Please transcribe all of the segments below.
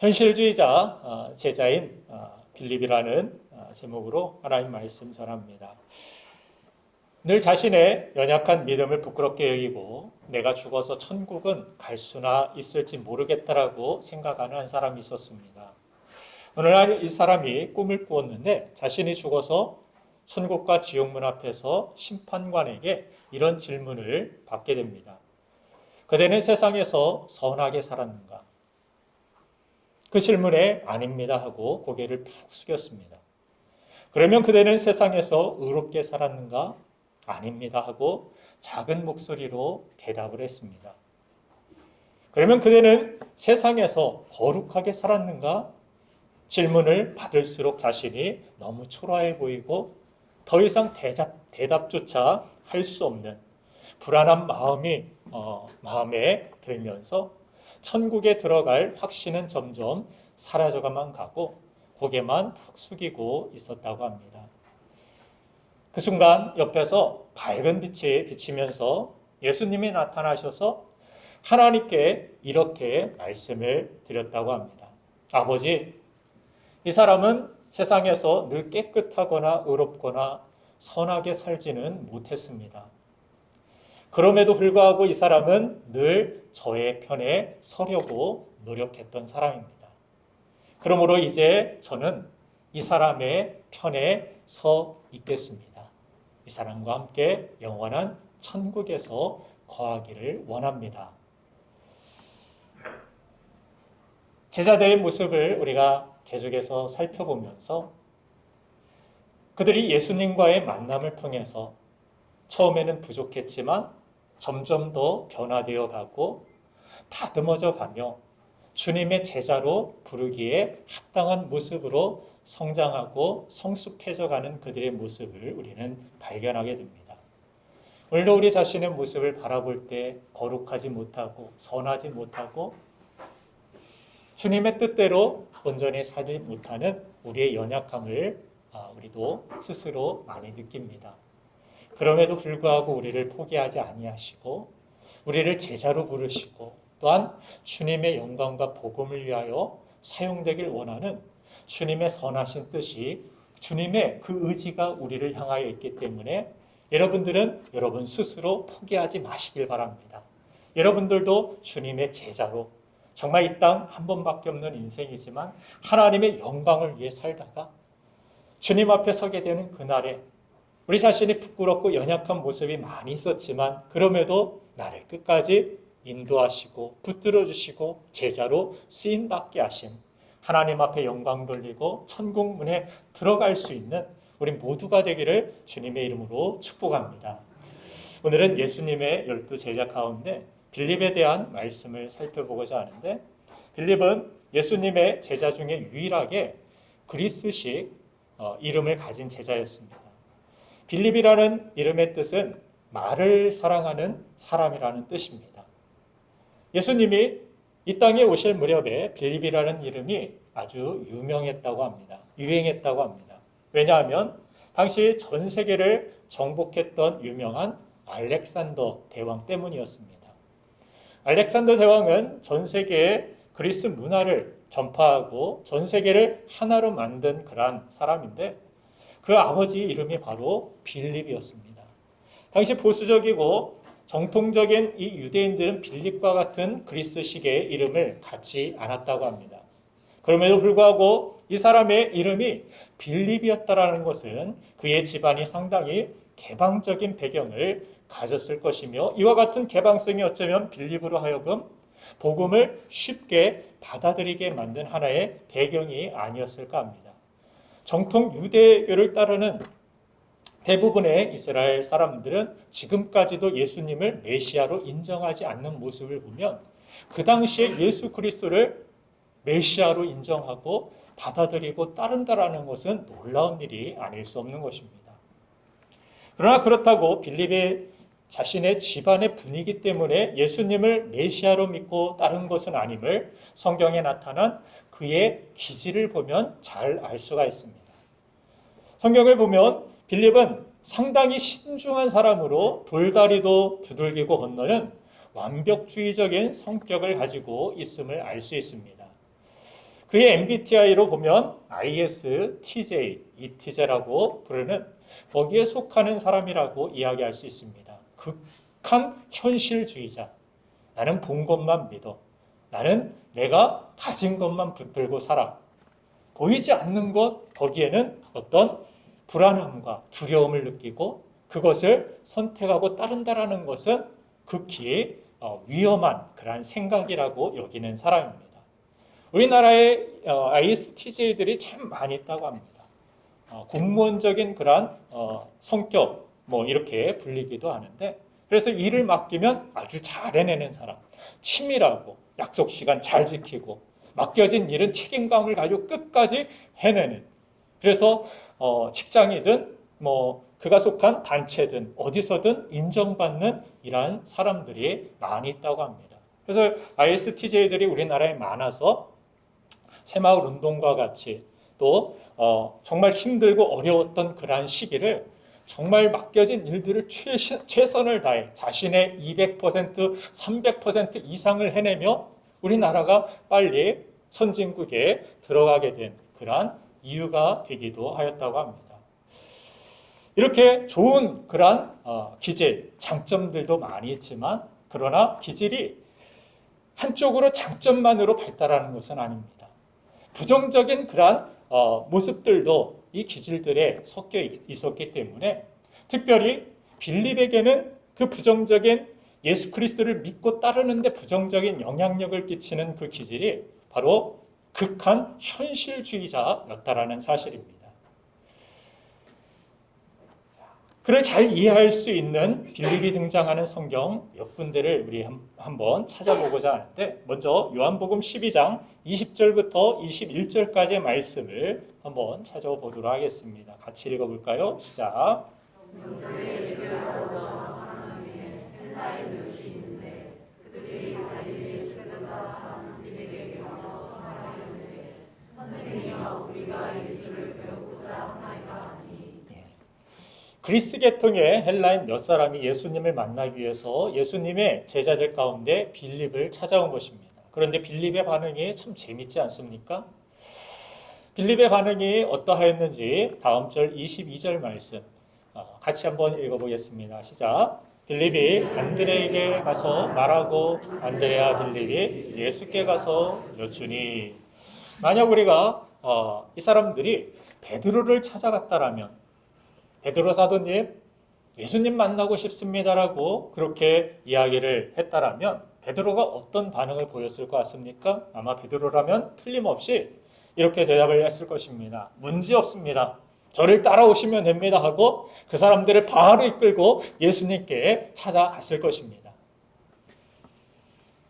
현실주의자 제자인 빌립이라는 제목으로 하나님 말씀 전합니다. 늘 자신의 연약한 믿음을 부끄럽게 여기고 내가 죽어서 천국은 갈 수나 있을지 모르겠다라고 생각하는 한 사람이 있었습니다. 오늘날 이 사람이 꿈을 꾸었는데 자신이 죽어서 천국과 지옥문 앞에서 심판관에게 이런 질문을 받게 됩니다. 그대는 세상에서 선하게 살았는가? 그 질문에 아닙니다 하고 고개를 푹 숙였습니다. 그러면 그대는 세상에서 의롭게 살았는가? 아닙니다 하고 작은 목소리로 대답을 했습니다. 그러면 그대는 세상에서 거룩하게 살았는가? 질문을 받을수록 자신이 너무 초라해 보이고 더 이상 대답조차 할 수 없는 불안한 마음에 들면서 천국에 들어갈 확신은 점점 사라져가만 가고 고개만 푹 숙이고 있었다고 합니다. 그 순간 옆에서 밝은 빛이 비치면서 예수님이 나타나셔서 하나님께 이렇게 말씀을 드렸다고 합니다. 아버지, 이 사람은 세상에서 늘 깨끗하거나 의롭거나 선하게 살지는 못했습니다. 그럼에도 불구하고 이 사람은 늘 저의 편에 서려고 노력했던 사람입니다. 그러므로 이제 저는 이 사람의 편에 서 있겠습니다. 이 사람과 함께 영원한 천국에서 거하기를 원합니다. 제자들의 모습을 우리가 계속해서 살펴보면서 그들이 예수님과의 만남을 통해서 처음에는 부족했지만 점점 더 변화되어 가고 다듬어져 가며 주님의 제자로 부르기에 합당한 모습으로 성장하고 성숙해져 가는 그들의 모습을 우리는 발견하게 됩니다. 오늘도 우리 자신의 모습을 바라볼 때 거룩하지 못하고 선하지 못하고 주님의 뜻대로 온전히 살지 못하는 우리의 연약함을 우리도 스스로 많이 느낍니다. 그럼에도 불구하고 우리를 포기하지 아니하시고 우리를 제자로 부르시고 또한 주님의 영광과 복음을 위하여 사용되길 원하는 주님의 선하신 뜻이 주님의 그 의지가 우리를 향하여 있기 때문에 여러분들은 여러분 스스로 포기하지 마시길 바랍니다. 여러분들도 주님의 제자로 정말 이 땅 한 번밖에 없는 인생이지만 하나님의 영광을 위해 살다가 주님 앞에 서게 되는 그날에 우리 자신이 부끄럽고 연약한 모습이 많이 있었지만 그럼에도 나를 끝까지 인도하시고 붙들어 주시고 제자로 쓰임받게 하신 하나님 앞에 영광 돌리고 천국 문에 들어갈 수 있는 우리 모두가 되기를 주님의 이름으로 축복합니다. 오늘은 예수님의 12 제자 가운데 빌립에 대한 말씀을 살펴보고자 하는데 빌립은 예수님의 제자 중에 유일하게 그리스식 이름을 가진 제자였습니다. 빌립이라는 이름의 뜻은 말을 사랑하는 사람이라는 뜻입니다. 예수님이 이 땅에 오실 무렵에 빌립이라는 이름이 아주 유명했다고 합니다. 유행했다고 합니다. 왜냐하면 당시 전 세계를 정복했던 유명한 알렉산더 대왕 때문이었습니다. 알렉산더 대왕은 전 세계에 그리스 문화를 전파하고 전 세계를 하나로 만든 그런 사람인데 그 아버지 이름이 바로 빌립이었습니다. 당시 보수적이고 정통적인 이 유대인들은 빌립과 같은 그리스식의 이름을 갖지 않았다고 합니다. 그럼에도 불구하고 이 사람의 이름이 빌립이었다라는 것은 그의 집안이 상당히 개방적인 배경을 가졌을 것이며 이와 같은 개방성이 어쩌면 빌립으로 하여금 복음을 쉽게 받아들이게 만든 하나의 배경이 아니었을까 합니다. 정통 유대교를 따르는 대부분의 이스라엘 사람들은 지금까지도 예수님을 메시아로 인정하지 않는 모습을 보면 그 당시에 예수 그리스도를 메시아로 인정하고 받아들이고 따른다라는 것은 놀라운 일이 아닐 수 없는 것입니다. 그러나 그렇다고 빌립의 자신의 집안의 분위기 때문에 예수님을 메시아로 믿고 따른 것은 아님을 성경에 나타난 그의 기질을 보면 잘 알 수가 있습니다. 성경을 보면 빌립은 상당히 신중한 사람으로 돌다리도 두들기고 건너는 완벽주의적인 성격을 가지고 있음을 알 수 있습니다. 그의 MBTI로 보면 ISTJ, ETJ라고 부르는 거기에 속하는 사람이라고 이야기할 수 있습니다. 극한 현실주의자. 나는 본 것만 믿어. 나는 내가 가진 것만 붙들고 살아. 보이지 않는 것, 거기에는 어떤 불안함과 두려움을 느끼고 그것을 선택하고 따른다라는 것은 극히 위험한 그러한 생각이라고 여기는 사람입니다. 우리나라에 ISTJ들이 참 많이 있다고 합니다. 공무원적인 그러한 성격 뭐 이렇게 불리기도 하는데, 그래서 일을 맡기면 아주 잘 해내는 사람, 치밀하고 약속 시간 잘 지키고 맡겨진 일은 책임감을 가지고 끝까지 해내는, 그래서 직장이든 뭐 그가 속한 단체든 어디서든 인정받는 이러한 사람들이 많이 있다고 합니다. 그래서 ISTJ들이 우리나라에 많아서 새마을 운동과 같이 또 정말 힘들고 어려웠던 그러한 시기를 정말 맡겨진 일들을 최선을 다해 자신의 200%, 300% 이상을 해내며 우리나라가 빨리 선진국에 들어가게 된 그러한 이유가 되기도 하였다고 합니다. 이렇게 좋은 그러한 기질, 장점들도 많이 있지만 그러나 기질이 한쪽으로 장점만으로 발달하는 것은 아닙니다. 부정적인 그러한 모습들도 이 기질들에 섞여 있었기 때문에 특별히 빌립에게는 그 부정적인 예수 그리스도를 믿고 따르는데 부정적인 영향력을 끼치는 그 기질이 바로 극한 현실주의자였다라는 사실입니다. 그를 잘 이해할 수 있는 빌립이 등장하는 성경 몇 군데를 우리 한번 찾아보고자 하는데, 먼저 요한복음 12장 20절부터 21절까지의 말씀을 한번 찾아보도록 하겠습니다. 같이 읽어볼까요? 시작. 그리스 계통의 헬라인 몇 사람이 예수님을 만나기 위해서 예수님의 제자들 가운데 빌립을 찾아온 것입니다. 그런데 빌립의 반응이 참 재밌지 않습니까? 빌립의 반응이 어떠하였는지 다음 절 22절 말씀 같이 한번 읽어보겠습니다. 시작. 빌립이 안드레에게 가서 말하고 안드레와 빌립이 예수께 가서 여쭈니. 만약 우리가 이 사람들이 베드로를 찾아갔다라면, 베드로 사도님, 예수님 만나고 싶습니다라고 그렇게 이야기를 했다라면 베드로가 어떤 반응을 보였을 것 같습니까? 아마 베드로라면 틀림없이 이렇게 대답을 했을 것입니다. 문제 없습니다. 저를 따라오시면 됩니다 하고 그 사람들을 바로 이끌고 예수님께 찾아갔을 것입니다.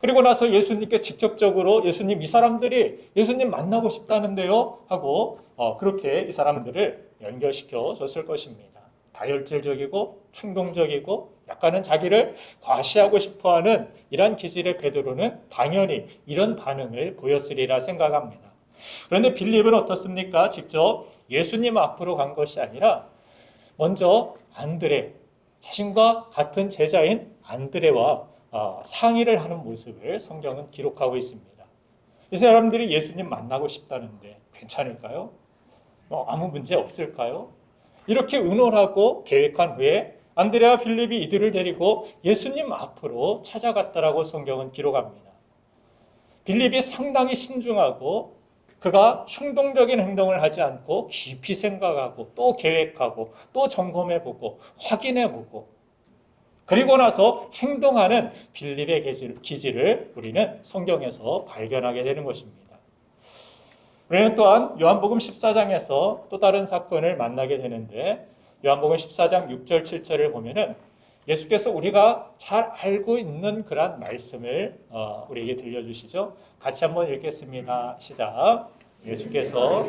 그리고 나서 예수님께 직접적으로 예수님, 이 사람들이 예수님 만나고 싶다는데요 하고 그렇게 이 사람들을 연결시켜 줬을 것입니다. 다혈질적이고 충동적이고 약간은 자기를 과시하고 싶어하는 이러한 기질의 베드로는 당연히 이런 반응을 보였으리라 생각합니다. 그런데 빌립은 어떻습니까? 직접 예수님 앞으로 간 것이 아니라 먼저 안드레, 자신과 같은 제자인 안드레와 상의를 하는 모습을 성경은 기록하고 있습니다. 이 사람들이 예수님 만나고 싶다는데 괜찮을까요? 아무 문제 없을까요? 이렇게 의논하고 계획한 후에 안드레와 빌립이 이들을 데리고 예수님 앞으로 찾아갔다라고 성경은 기록합니다. 빌립이 상당히 신중하고 그가 충동적인 행동을 하지 않고 깊이 생각하고 또 계획하고 또 점검해보고 확인해보고 그리고 나서 행동하는 빌립의 기질을 우리는 성경에서 발견하게 되는 것입니다. 우리는 또한 요한복음 14장에서 또 다른 사건을 만나게 되는데, 요한복음 14장 6절 7절을 보면은 예수께서 우리가 잘 알고 있는 그런 말씀을 우리에게 들려주시죠. 같이 한번 읽겠습니다. 시작. 예수께서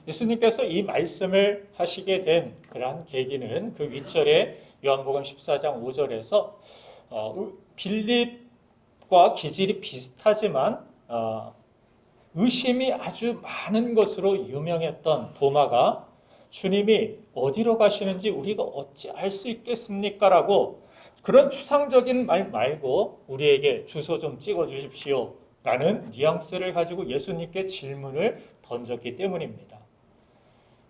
예수님께서 이 말씀을 하시게 된 그러한 계기는 그 윗절에 요한복음 14장 5절에서 빌립과 기질이 비슷하지만 의심이 아주 많은 것으로 유명했던 도마가 주님이 어디로 가시는지 우리가 어찌 알 수 있겠습니까? 라고 그런 추상적인 말 말고 우리에게 주소 좀 찍어 주십시오 라는 뉘앙스를 가지고 예수님께 질문을 던졌기 때문입니다.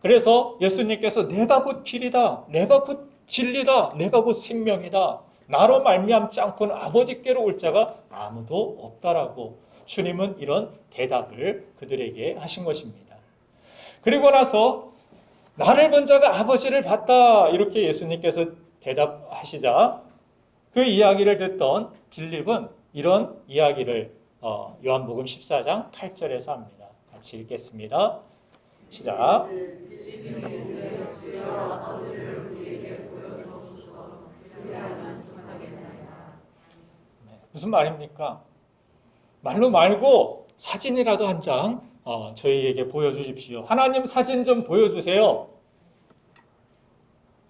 그래서 예수님께서 내가 곧 길이다, 내가 곧 진리다, 내가 곧 생명이다, 나로 말미암지 않고는 아버지께로 올 자가 아무도 없다라고 주님은 이런 대답을 그들에게 하신 것입니다. 그리고 나서 나를 본 자가 아버지를 봤다 이렇게 예수님께서 대답하시자 그 이야기를 듣던 빌립은 이런 이야기를 요한복음 14장 8절에서 합니다. 같이 읽겠습니다. 시작. 무슨 말입니까? 말로 말고 사진이라도 한 장 저희에게 보여주십시오. 하나님 사진 좀 보여주세요.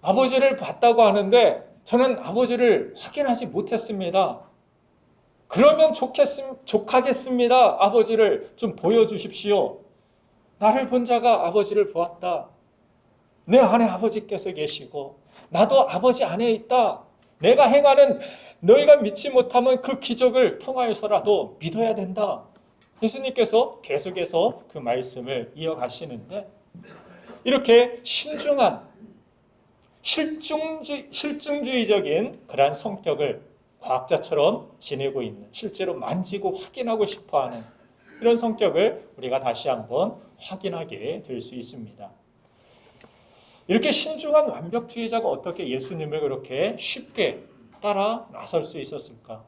아버지를 봤다고 하는데 저는 아버지를 확인하지 못했습니다. 그러면 좋겠습니다. 아버지를 좀 보여주십시오. 나를 본 자가 아버지를 보았다. 내 안에 아버지께서 계시고 나도 아버지 안에 있다. 내가 행하는 너희가 믿지 못하면 그 기적을 통하여서라도 믿어야 된다. 예수님께서 계속해서 그 말씀을 이어가시는데 이렇게 신중한 실증주의적인 그러한 성격을 과학자처럼 지내고 있는, 실제로 만지고 확인하고 싶어하는 이런 성격을 우리가 다시 한번 확인하게 될 수 있습니다. 이렇게 신중한 완벽주의자가 어떻게 예수님을 그렇게 쉽게 따라 나설 수 있었을까?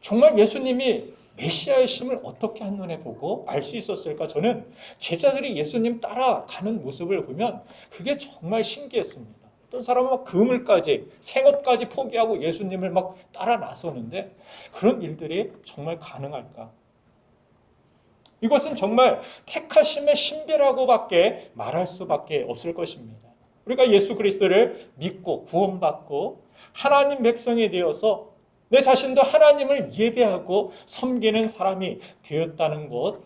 정말 예수님이 메시아의 심을 어떻게 한눈에 보고 알 수 있었을까? 저는 제자들이 예수님 따라가는 모습을 보면 그게 정말 신기했습니다. 어떤 사람은 막 그물까지, 생업까지 포기하고 예수님을 막 따라 나서는데 그런 일들이 정말 가능할까? 이것은 정말 택하심의 신비라고밖에 말할 수밖에 없을 것입니다. 우리가 예수 그리스도를 믿고 구원받고 하나님 백성이 되어서 내 자신도 하나님을 예배하고 섬기는 사람이 되었다는 것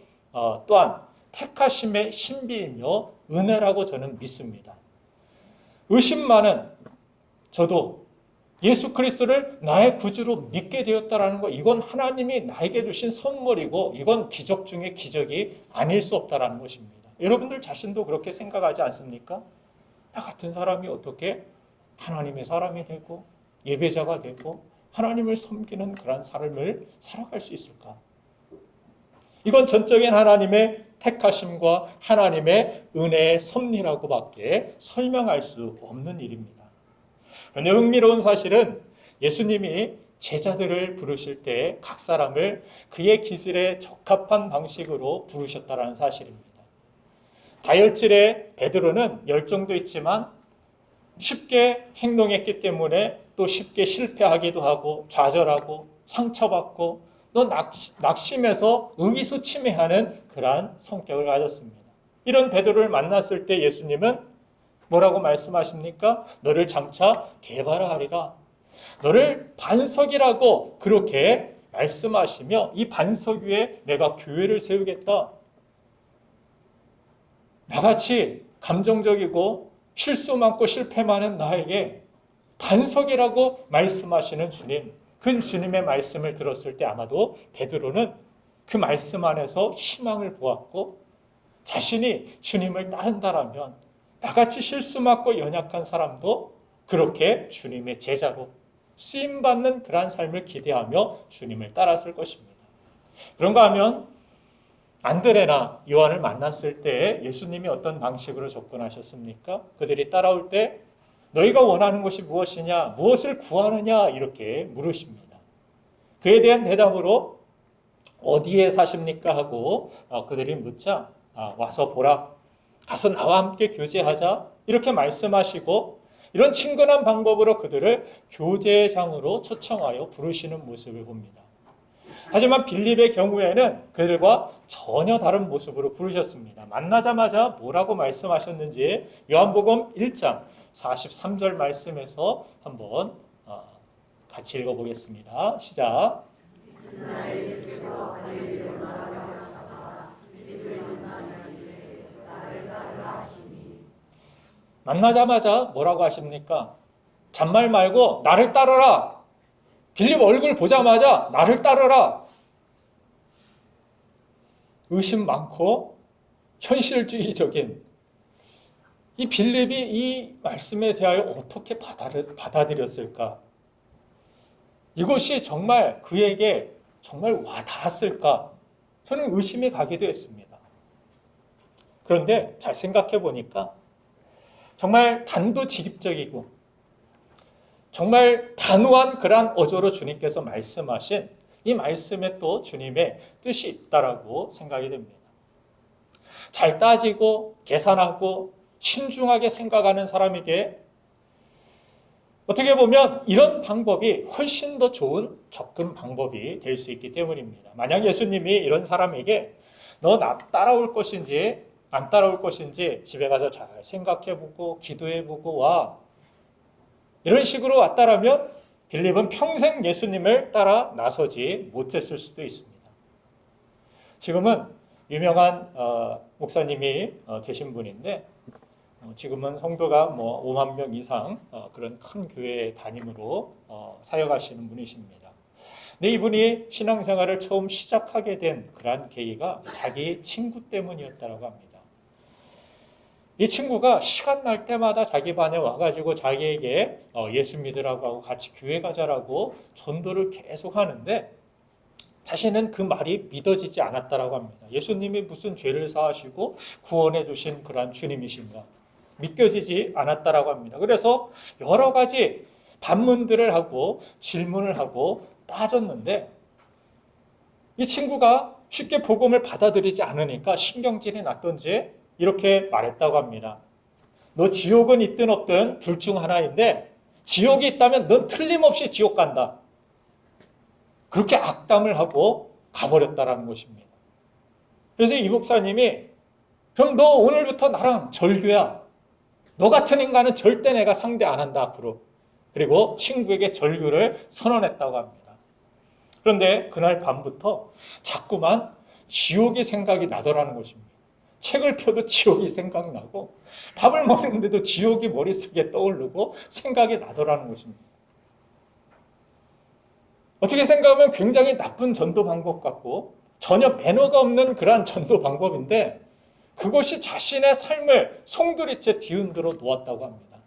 또한 택하심의 신비이며 은혜라고 저는 믿습니다. 의심 많은 저도 예수 그리스도를 나의 구주로 믿게 되었다는 것, 이건 하나님이 나에게 주신 선물이고 이건 기적 중에 기적이 아닐 수 없다는 것입니다. 여러분들 자신도 그렇게 생각하지 않습니까? 나 같은 사람이 어떻게 하나님의 사람이 되고 예배자가 되고 하나님을 섬기는 그런 삶을 살아갈 수 있을까? 이건 전적인 하나님의 택하심과 하나님의 은혜의 섭리라고밖에 설명할 수 없는 일입니다. 그런데 흥미로운 사실은 예수님이 제자들을 부르실 때 각 사람을 그의 기질에 적합한 방식으로 부르셨다는 사실입니다. 다혈질의 베드로는 열정도 있지만 쉽게 행동했기 때문에 또 쉽게 실패하기도 하고 좌절하고 상처받고 또 낙심해서 의기소침해하는 그러한 성격을 가졌습니다. 이런 베드로를 만났을 때 예수님은 뭐라고 말씀하십니까? 너를 장차 개발하리라. 너를 반석이라고 그렇게 말씀하시며 이 반석 위에 내가 교회를 세우겠다. 나같이 감정적이고 실수 많고 실패 많은 나에게 반석이라고 말씀하시는 주님, 그 주님의 말씀을 들었을 때 아마도 베드로는 그 말씀 안에서 희망을 보았고 자신이 주님을 따른다라면 나같이 실수 많고 연약한 사람도 그렇게 주님의 제자로 쓰임받는 그러한 삶을 기대하며 주님을 따랐을 것입니다. 그런가 하면 안드레나 요한을 만났을 때 예수님이 어떤 방식으로 접근하셨습니까? 그들이 따라올 때 너희가 원하는 것이 무엇이냐? 무엇을 구하느냐? 이렇게 물으십니다. 그에 대한 대답으로 어디에 사십니까? 하고 그들이 묻자 와서 보라. 가서 나와 함께 교제하자. 이렇게 말씀하시고 이런 친근한 방법으로 그들을 교제장으로 초청하여 부르시는 모습을 봅니다. 하지만 빌립의 경우에는 그들과 전혀 다른 모습으로 부르셨습니다. 만나자마자 뭐라고 말씀하셨는지 요한복음 1장 43절 말씀에서 한번 같이 읽어보겠습니다. 시작. 만나자마자 뭐라고 하십니까? 잔말 말고 나를 따르라. 빌립 얼굴 보자마자 나를 따르라. 의심 많고 현실주의적인 이 빌립이 이 말씀에 대하여 어떻게 받아들였을까? 이것이 정말 그에게 정말 와닿았을까? 저는 의심이 가기도 했습니다. 그런데 잘 생각해 보니까 정말 단도직입적이고 정말 단호한 그러한 어조로 주님께서 말씀하신 이 말씀에 또 주님의 뜻이 있다라고 생각이 됩니다. 잘 따지고 계산하고 신중하게 생각하는 사람에게 어떻게 보면 이런 방법이 훨씬 더 좋은 접근 방법이 될 수 있기 때문입니다. 만약 예수님이 이런 사람에게 너 나 따라올 것인지 안 따라올 것인지 집에 가서 잘 생각해보고 기도해보고 와, 이런 식으로 왔다라면 빌립은 평생 예수님을 따라 나서지 못했을 수도 있습니다. 지금은 유명한 목사님이 되신 분인데 지금은 성도가 5만 명 이상 그런 큰 교회 담임으로 사역하시는 분이십니다. 근데 이분이 신앙생활을 처음 시작하게 된 그러한 계기가 자기 친구 때문이었다고 합니다. 이 친구가 시간 날 때마다 자기 반에 와가지고 자기에게 예수 믿으라고 하고 같이 교회 가자라고 전도를 계속 하는데 자신은 그 말이 믿어지지 않았다라고 합니다. 예수님이 무슨 죄를 사하시고 구원해 주신 그러한 주님이신가 믿겨지지 않았다라고 합니다. 그래서 여러 가지 반문들을 하고 질문을 하고 따졌는데 이 친구가 쉽게 복음을 받아들이지 않으니까 신경질이 났던지 이렇게 말했다고 합니다. 너 지옥은 있든 없든 둘 중 하나인데 지옥이 있다면 넌 틀림없이 지옥 간다. 그렇게 악담을 하고 가버렸다라는 것입니다. 그래서 이 목사님이 그럼 너 오늘부터 나랑 절교야. 너 같은 인간은 절대 내가 상대 안 한다 앞으로. 그리고 친구에게 절교를 선언했다고 합니다. 그런데 그날 밤부터 자꾸만 지옥이 생각이 나더라는 것입니다. 책을 펴도 지옥이 생각나고 밥을 먹는데도 지옥이 머릿속에 떠오르고 생각이 나더라는 것입니다. 어떻게 생각하면 굉장히 나쁜 전도 방법 같고 전혀 매너가 없는 그러한 전도 방법인데 그것이 자신의 삶을 송두리째 뒤흔들어 놓았다고 합니다.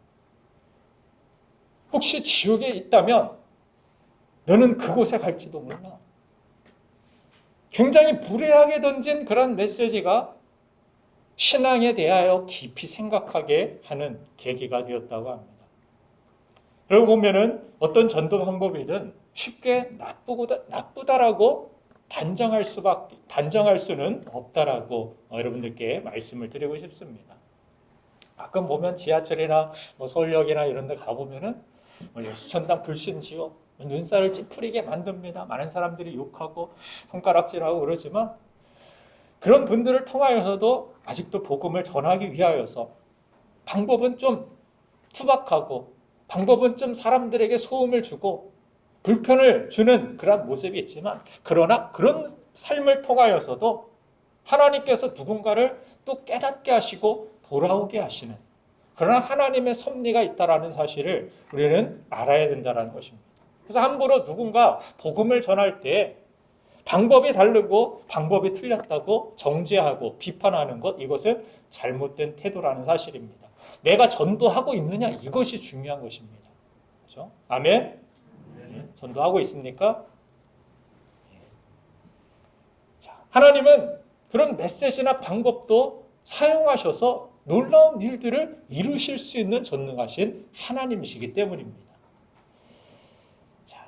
혹시 지옥에 있다면 너는 그곳에 갈지도 몰라. 굉장히 무례하게 던진 그런 메시지가 신앙에 대하여 깊이 생각하게 하는 계기가 되었다고 합니다. 그러고 보면은 어떤 전도 방법이든 쉽게 나쁘다라고 단정할 수는 없다라고 여러분들께 말씀을 드리고 싶습니다. 가끔 보면 지하철이나 서울역이나 이런 데 가보면은 예수천당 불신지옥, 눈살을 찌푸리게 만듭니다. 많은 사람들이 욕하고 손가락질하고 그러지만 그런 분들을 통하여서도 아직도 복음을 전하기 위하여서 방법은 좀 투박하고 방법은 좀 사람들에게 소음을 주고 불편을 주는 그런 모습이 있지만 그러나 그런 삶을 통하여서도 하나님께서 누군가를 또 깨닫게 하시고 돌아오게 하시는 그러나 하나님의 섭리가 있다는 사실을 우리는 알아야 된다는 것입니다. 그래서 함부로 누군가 복음을 전할 때 방법이 다르고 방법이 틀렸다고 정죄하고 비판하는 것, 이것은 잘못된 태도라는 사실입니다. 내가 전도하고 있느냐, 이것이 중요한 것입니다. 그렇죠? 아멘? 네. 전도하고 있습니까? 자, 하나님은 그런 메시지나 방법도 사용하셔서 놀라운 일들을 이루실 수 있는 전능하신 하나님이시기 때문입니다.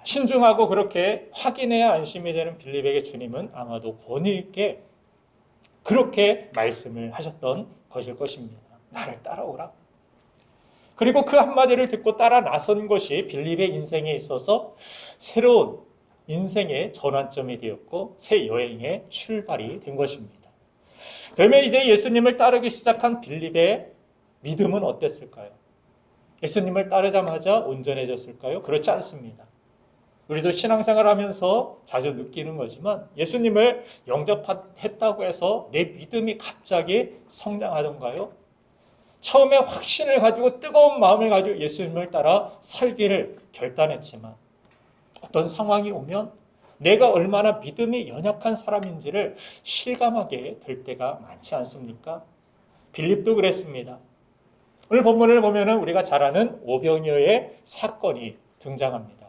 신중하고 그렇게 확인해야 안심이 되는 빌립에게 주님은 아마도 권위 있게 그렇게 말씀을 하셨던 것일 것입니다. 나를 따라오라. 그리고 그 한마디를 듣고 따라 나선 것이 빌립의 인생에 있어서 새로운 인생의 전환점이 되었고 새 여행의 출발이 된 것입니다. 그러면 이제 예수님을 따르기 시작한 빌립의 믿음은 어땠을까요? 예수님을 따르자마자 온전해졌을까요? 그렇지 않습니다. 우리도 신앙생활 하면서 자주 느끼는 거지만 예수님을 영접했다고 해서 내 믿음이 갑자기 성장하던가요? 처음에 확신을 가지고 뜨거운 마음을 가지고 예수님을 따라 살기를 결단했지만 어떤 상황이 오면 내가 얼마나 믿음이 연약한 사람인지를 실감하게 될 때가 많지 않습니까? 빌립도 그랬습니다. 오늘 본문을 보면 우리가 잘 아는 오병이어의 사건이 등장합니다.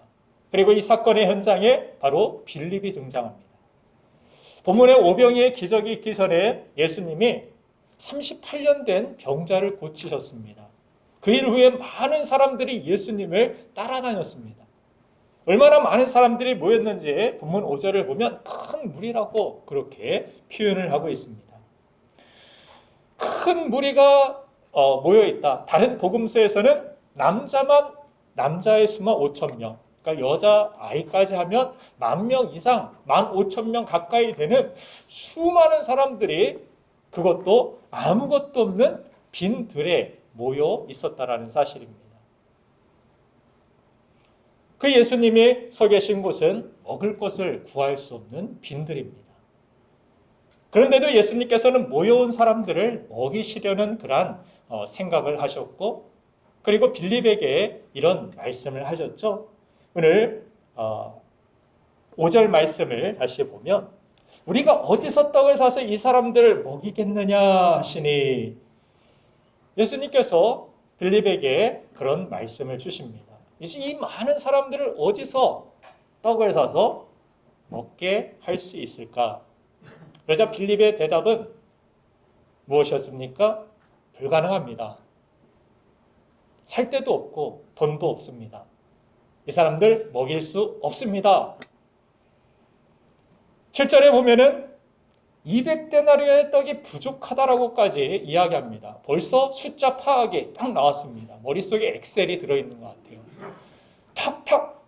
그리고 이 사건의 현장에 바로 빌립이 등장합니다. 본문에 오병이어의 기적이 있기 전에 예수님이 38년 된 병자를 고치셨습니다. 그 일 후에 많은 사람들이 예수님을 따라다녔습니다. 얼마나 많은 사람들이 모였는지 본문 5절을 보면 큰 무리라고 그렇게 표현을 하고 있습니다. 큰 무리가 모여있다. 다른 복음서에서는 남자의 수만 5,000명, 그러니까 여자 아이까지 하면 10,000명 이상, 15,000명 가까이 되는 수많은 사람들이 그것도 아무것도 없는 빈 들에 모여 있었다라는 사실입니다. 그 예수님이 서 계신 곳은 먹을 것을 구할 수 없는 빈들입니다. 그런데도 예수님께서는 모여온 사람들을 먹이시려는 그러한 생각을 하셨고, 그리고 빌립에게 이런 말씀을 하셨죠. 오늘 5절 말씀을 다시 보면 우리가 어디서 떡을 사서 이 사람들을 먹이겠느냐 하시니 예수님께서 빌립에게 그런 말씀을 주십니다. 이 많은 사람들을 어디서 떡을 사서 먹게 할 수 있을까? 그러자 빌립의 대답은 무엇이었습니까? 불가능합니다. 살 데도 없고 돈도 없습니다. 이 사람들 먹일 수 없습니다. 7절에 보면은 200데나리온의 떡이 부족하다라고까지 이야기합니다. 벌써 숫자 파악이 딱 나왔습니다. 머릿속에 엑셀이 들어있는 것 같아요. 탁탁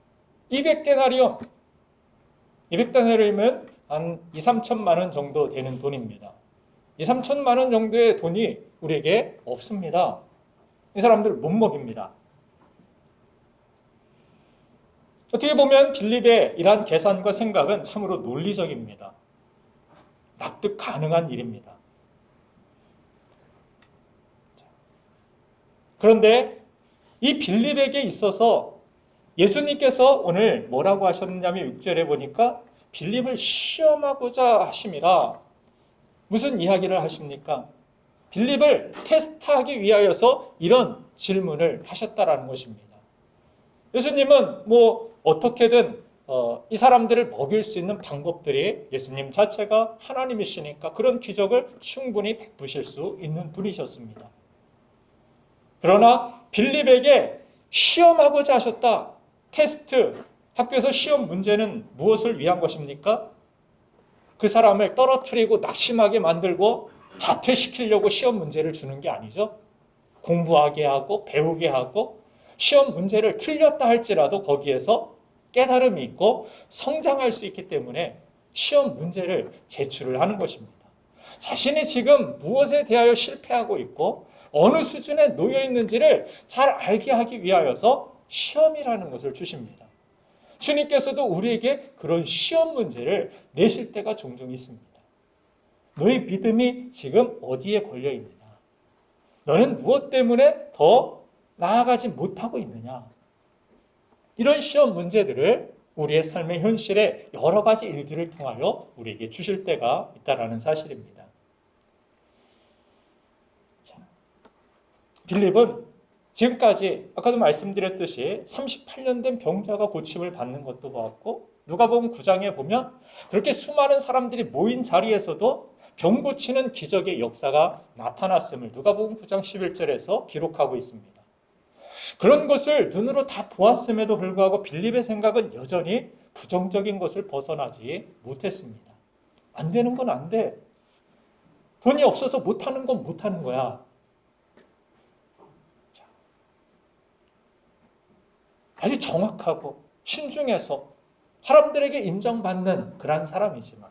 200데나리온. 200데나리온이면 한 2, 3천만 원 정도 되는 돈입니다. 2, 3천만 원 정도의 돈이 우리에게 없습니다. 이 사람들 못 먹입니다. 어떻게 보면 빌립의 이러한 계산과 생각은 참으로 논리적입니다. 납득 가능한 일입니다. 그런데 이 빌립에게 있어서 예수님께서 오늘 뭐라고 하셨느냐면 6절에 보니까 빌립을 시험하고자 하심이라. 무슨 이야기를 하십니까? 빌립을 테스트하기 위하여서 이런 질문을 하셨다라는 것입니다. 예수님은 어떻게든 이 사람들을 먹일 수 있는 방법들이 예수님 자체가 하나님이시니까 그런 기적을 충분히 베푸실 수 있는 분이셨습니다. 그러나 빌립에게 시험하고자 하셨다. 테스트, 학교에서 시험 문제는 무엇을 위한 것입니까? 그 사람을 떨어뜨리고 낙심하게 만들고 자퇴시키려고 시험 문제를 주는 게 아니죠. 공부하게 하고 배우게 하고 시험 문제를 틀렸다 할지라도 거기에서 깨달음이 있고 성장할 수 있기 때문에 시험 문제를 제출을 하는 것입니다. 자신이 지금 무엇에 대하여 실패하고 있고 어느 수준에 놓여 있는지를 잘 알게 하기 위하여서 시험이라는 것을 주십니다. 주님께서도 우리에게 그런 시험 문제를 내실 때가 종종 있습니다. 너의 믿음이 지금 어디에 걸려 있느냐? 너는 무엇 때문에 더 나아가지 못하고 있느냐? 이런 시험 문제들을 우리의 삶의 현실에 여러 가지 일들을 통하여 우리에게 주실 때가 있다는 사실입니다. 빌립은 지금까지 아까도 말씀드렸듯이 38년 된 병자가 고침을 받는 것도 보았고 누가복음 9장에 보면 그렇게 수많은 사람들이 모인 자리에서도 병 고치는 기적의 역사가 나타났음을 누가복음 9장 11절에서 기록하고 있습니다. 그런 것을 눈으로 다 보았음에도 불구하고 빌립의 생각은 여전히 부정적인 것을 벗어나지 못했습니다. 안 되는 건 안 돼. 돈이 없어서 못하는 건 못하는 거야. 아주 정확하고 신중해서 사람들에게 인정받는 그런 사람이지만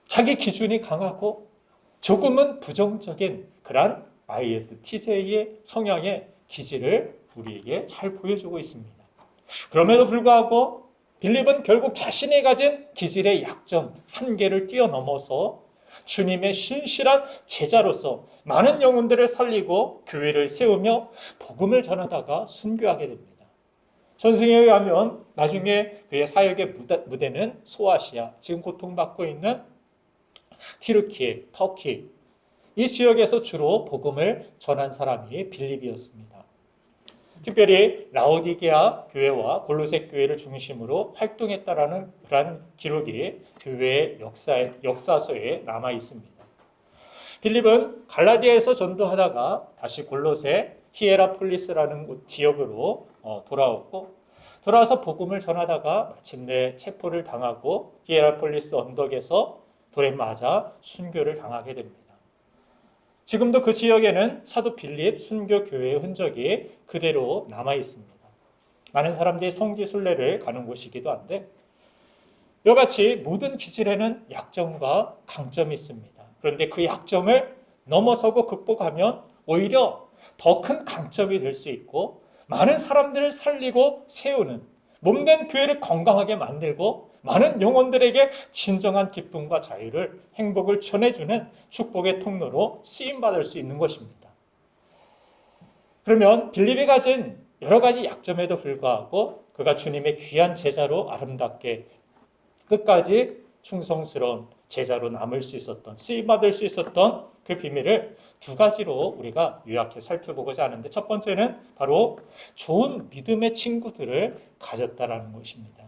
자기 기준이 강하고 조금은 부정적인 그런 ISTJ의 성향의 기질을 우리에게 잘 보여주고 있습니다. 그럼에도 불구하고 빌립은 결국 자신이 가진 기질의 약점, 한계를 뛰어넘어서 주님의 신실한 제자로서 많은 영혼들을 살리고 교회를 세우며 복음을 전하다가 순교하게 됩니다. 전승에 의하면 나중에 그의 사역의 무대는 소아시아, 지금 고통받고 있는 튀르키예, 터키, 이 지역에서 주로 복음을 전한 사람이 빌립이었습니다. 특별히 라오디게아 교회와 골로새 교회를 중심으로 활동했다라는 그런 기록이 교회의 역사서에 남아 있습니다. 빌립은 갈라디아에서 전도하다가 다시 골로새 히에라폴리스라는 지역으로 돌아왔고, 돌아와서 복음을 전하다가 마침내 체포를 당하고 히에라폴리스 언덕에서 돌에 맞아 순교를 당하게 됩니다. 지금도 그 지역에는 사도 빌립 순교 교회의 흔적이 그대로 남아 있습니다. 많은 사람들이 성지 순례를 가는 곳이기도 한데, 이와 같이 모든 기질에는 약점과 강점이 있습니다. 그런데 그 약점을 넘어서고 극복하면 오히려 더 큰 강점이 될 수 있고, 많은 사람들을 살리고 세우는, 몸된 교회를 건강하게 만들고 많은 영혼들에게 진정한 기쁨과 자유를, 행복을 전해주는 축복의 통로로 쓰임받을 수 있는 것입니다. 그러면 빌립이 가진 여러 가지 약점에도 불구하고 그가 주님의 귀한 제자로 아름답게 끝까지 충성스러운 제자로 남을 수 있었던, 쓰임받을 수 있었던 그 비밀을 두 가지로 우리가 요약해 살펴보고자 하는데, 첫 번째는 바로 좋은 믿음의 친구들을 가졌다라는 것입니다.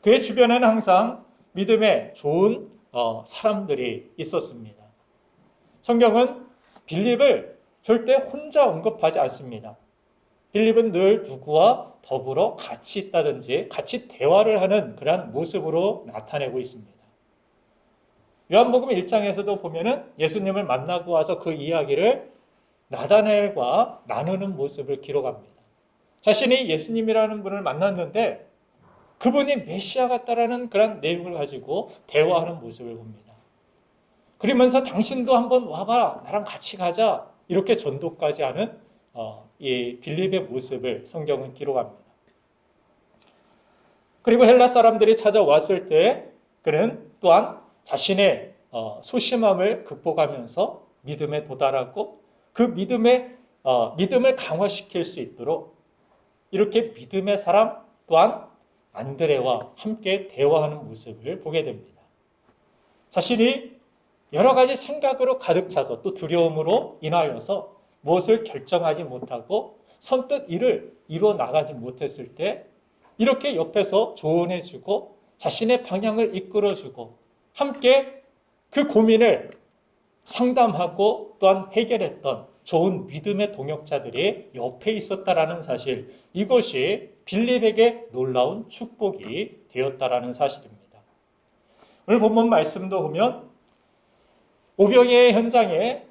그의 주변에는 항상 믿음의 좋은 사람들이 있었습니다. 성경은 빌립을 절대 혼자 언급하지 않습니다. 빌립은 늘 누구와 더불어 같이 있다든지 같이 대화를 하는 그런 모습으로 나타내고 있습니다. 요한복음 1장에서도 보면은 예수님을 만나고 와서 그 이야기를 나다나엘과 나누는 모습을 기록합니다. 자신이 예수님이라는 분을 만났는데 그분이 메시아 같다라는 그런 내용을 가지고 대화하는 모습을 봅니다. 그러면서 당신도 한번 와봐, 나랑 같이 가자, 이렇게 전도까지 하는 이 빌립의 모습을 성경은 기록합니다. 그리고 헬라 사람들이 찾아왔을 때 그는 또한 자신의 소심함을 극복하면서 믿음에 도달하고 그 믿음을 강화시킬 수 있도록 이렇게 믿음의 사람 또한 안드레와 함께 대화하는 모습을 보게 됩니다. 자신이 여러 가지 생각으로 가득 차서 또 두려움으로 인하여서 무엇을 결정하지 못하고 선뜻 일을 이루어 나가지 못했을 때 이렇게 옆에서 조언해주고 자신의 방향을 이끌어주고 함께 그 고민을 상담하고 또한 해결했던 좋은 믿음의 동역자들이 옆에 있었다라는 사실, 이것이 빌립에게 놀라운 축복이 되었다라는 사실입니다. 오늘 본문 말씀도 보면 오병이의 현장에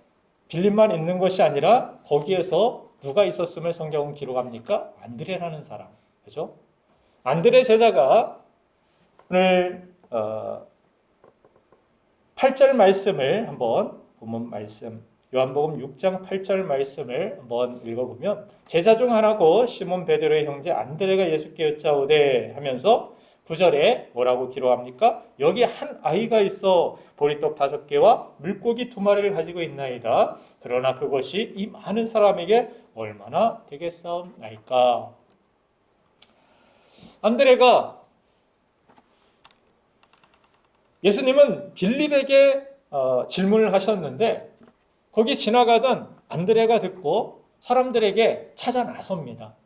빌립만 있는 것이 아니라 거기에서 누가 있었음을 성경은 기록합니까? 안드레라는 사람, 그죠? 안드레 제자가 오늘 8절 말씀을 한번 본문 말씀, 요한복음 6장 8절 말씀을 한번 읽어보면, 제자 중 하나고 시몬 베드로의 형제 안드레가 예수께 여짜오되 하면서 9절에 뭐라고 기록합니까? 여기 한 아이가 있어 보리떡 5개와 물고기 2마리를 가지고 있나이다. 그러나 그것이 이 많은 사람에게 얼마나 되겠사옵나이까. 안드레가, 예수님은 빌립에게 질문을 하셨는데 거기 지나가던 안드레가 듣고 사람들에게 찾아 나섭니다.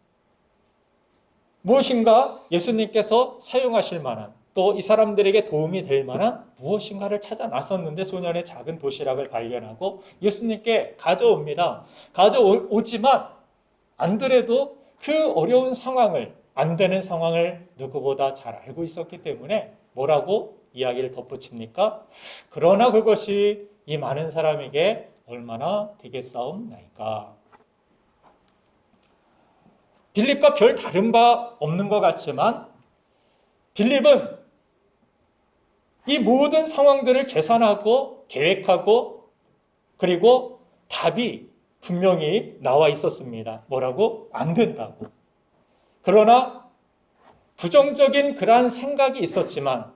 무엇인가 예수님께서 사용하실 만한, 또 이 사람들에게 도움이 될 만한 무엇인가를 찾아 나섰는데 소년의 작은 도시락을 발견하고 예수님께 가져옵니다. 가져오지만 안드레도 그 어려운 상황을, 안 되는 상황을 누구보다 잘 알고 있었기 때문에 뭐라고 이야기를 덧붙입니까? 그러나 그것이 이 많은 사람에게 얼마나 되겠사옵나이까. 빌립과 별 다른 바 없는 것 같지만 빌립은 이 모든 상황들을 계산하고 계획하고 그리고 답이 분명히 나와 있었습니다. 뭐라고? 안 된다고. 그러나 부정적인 그러한 생각이 있었지만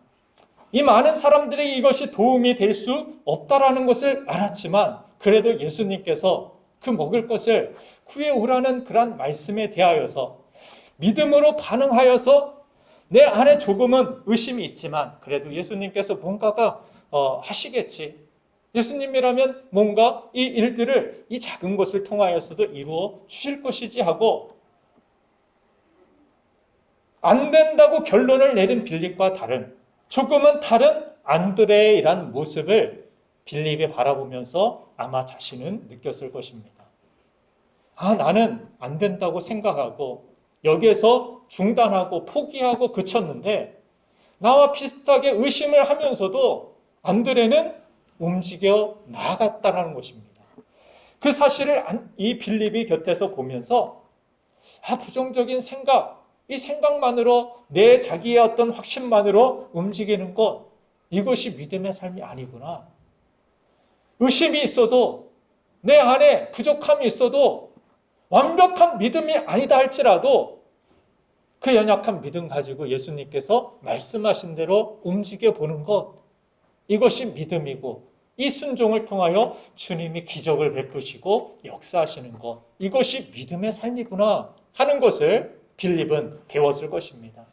이 많은 사람들이 이것이 도움이 될 수 없다라는 것을 알았지만 그래도 예수님께서 그 먹을 것을 구해오라는 그러한 말씀에 대하여서 믿음으로 반응하여서 내 안에 조금은 의심이 있지만 그래도 예수님께서 뭔가가 하시겠지. 예수님이라면 뭔가 이 일들을 이 작은 것을 통하여서도 이루어 주실 것이지 하고 안 된다고 결론을 내린 빌립과 다른 조금은 다른 안드레이라는 모습을 빌립이 바라보면서 아마 자신은 느꼈을 것입니다. 나는 안 된다고 생각하고 여기에서 중단하고 포기하고 그쳤는데 나와 비슷하게 의심을 하면서도 안드레는 움직여 나아갔다는 것입니다. 그 사실을 이 빌립이 곁에서 보면서 부정적인 생각, 이 생각만으로 내 자기의 어떤 확신만으로 움직이는 것, 이것이 믿음의 삶이 아니구나. 의심이 있어도 내 안에 부족함이 있어도 완벽한 믿음이 아니다 할지라도 그 연약한 믿음 가지고 예수님께서 말씀하신 대로 움직여 보는 것, 이것이 믿음이고 이 순종을 통하여 주님이 기적을 베푸시고 역사하시는 것, 이것이 믿음의 삶이구나 하는 것을 빌립은 배웠을 것입니다.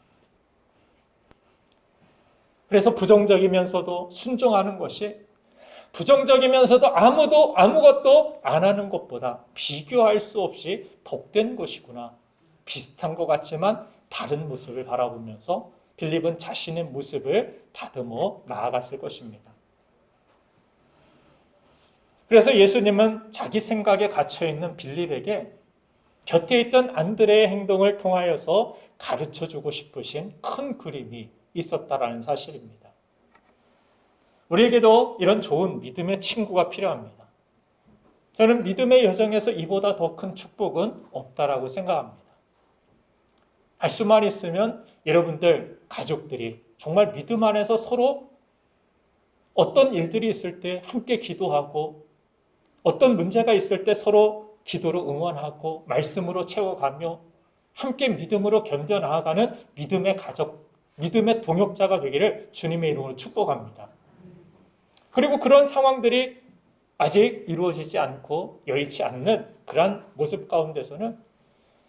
그래서 부정적이면서도 순종하는 것이 부정적이면서도 아무것도 안 하는 것보다 비교할 수 없이 복된 것이구나. 비슷한 것 같지만 다른 모습을 바라보면서 빌립은 자신의 모습을 다듬어 나아갔을 것입니다. 그래서 예수님은 자기 생각에 갇혀있는 빌립에게 곁에 있던 안드레의 행동을 통하여서 가르쳐주고 싶으신 큰 그림이 있었다라는 사실입니다. 우리에게도 이런 좋은 믿음의 친구가 필요합니다. 저는 믿음의 여정에서 이보다 더 큰 축복은 없다라고 생각합니다. 할 수만 있으면 여러분들 가족들이 정말 믿음 안에서 서로 어떤 일들이 있을 때 함께 기도하고 어떤 문제가 있을 때 서로 기도로 응원하고 말씀으로 채워가며 함께 믿음으로 견뎌 나아가는 믿음의 가족, 믿음의 동역자가 되기를 주님의 이름으로 축복합니다. 그리고 그런 상황들이 아직 이루어지지 않고 여의치 않는 그러한 모습 가운데서는